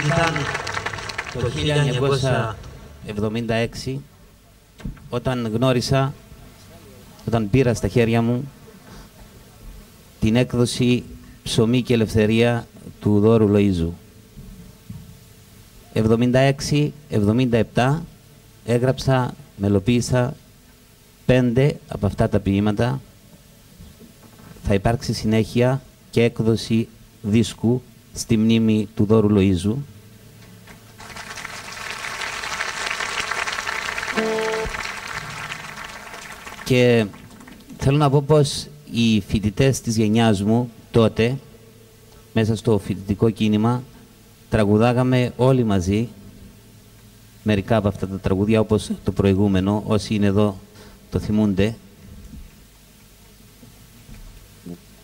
Ήταν το 1976 όταν πήρα στα χέρια μου την έκδοση «Ψωμί και Ελευθερία» του Δώρου Λοΐζου. 76-77 έγραψα, μελοποίησα 5 από αυτά τα ποίηματα. Θα υπάρξει συνέχεια και έκδοση δίσκου στη μνήμη του Δώρου Λοΐζου. Και θέλω να πω πως οι φοιτητές της γενιάς μου τότε, μέσα στο φοιτητικό κίνημα, τραγουδάγαμε όλοι μαζί μερικά από αυτά τα τραγούδια, όπως το προηγούμενο, όσοι είναι εδώ το θυμούνται.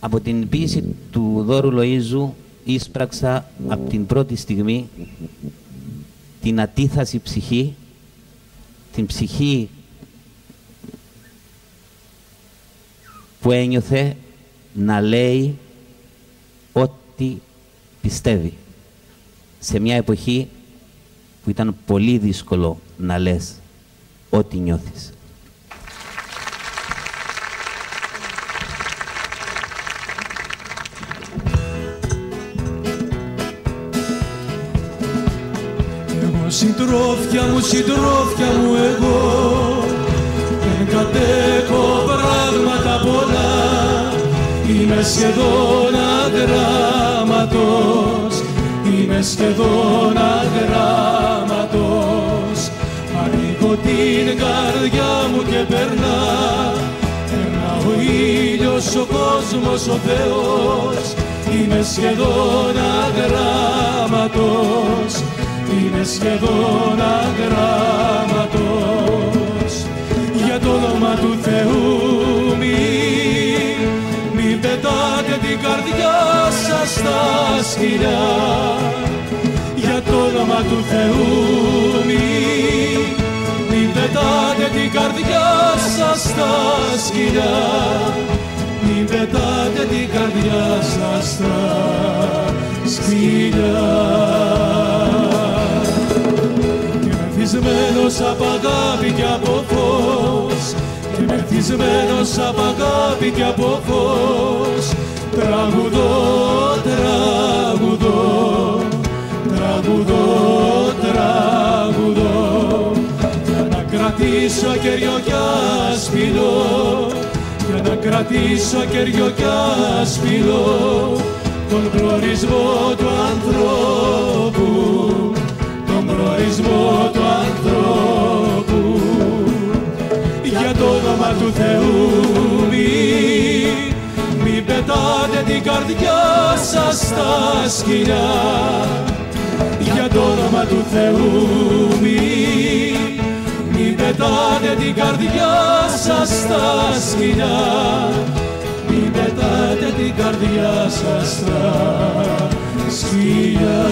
Από την ποίηση του Δώρου Λοΐζου ίσπραξα από την πρώτη στιγμή την ατίθαση ψυχή, την ψυχή που ένιωθε να λέει ό,τι πιστεύει. Σε μια εποχή που ήταν πολύ δύσκολο να λες ό,τι νιώθεις. Εγώ συντρόφια μου εγώ δεν κατέχω πράγματα πολλά. Είμαι σχεδόν αγράμματος, είμαι σχεδόν αγράμματος. Ανοίγω την καρδιά μου και περνά ο ήλιος, ο κόσμος, ο Θεός. Είμαι σχεδόν αγράμματος, είμαι σχεδόν αγράμματος. Για το όνομα του Θεού μη πετάτε την καρδιά σας στα σκυλιά. Για το όνομα του Θεού μη πετάτε την καρδιά σας στα σκυλιά. Μη πετάτε την καρδιά σας στα σκυλιά. Και μεθυσμένος απ' αγάπη και από φως, και μεθυσμένος απ' αγάπη και από φως, τραγουδώ, τραγουδώ, τραγουδώ, τραγουδώ. Για να κρατήσω κέριο κι άσπυλο, για να κρατήσω κέριο κι άσπυλο, τον προορισμό του ανθρώπου, τον προορισμό του ανθρώπου. Για το όνομα του Θεού μη πετάτε την καρδιά σας στα σκυλιά. Για το όνομα του Θεού μη πετάτε την καρδιά σας στα σκυλιά. Μη πετάτε την καρδιά σας στα σκυλιά.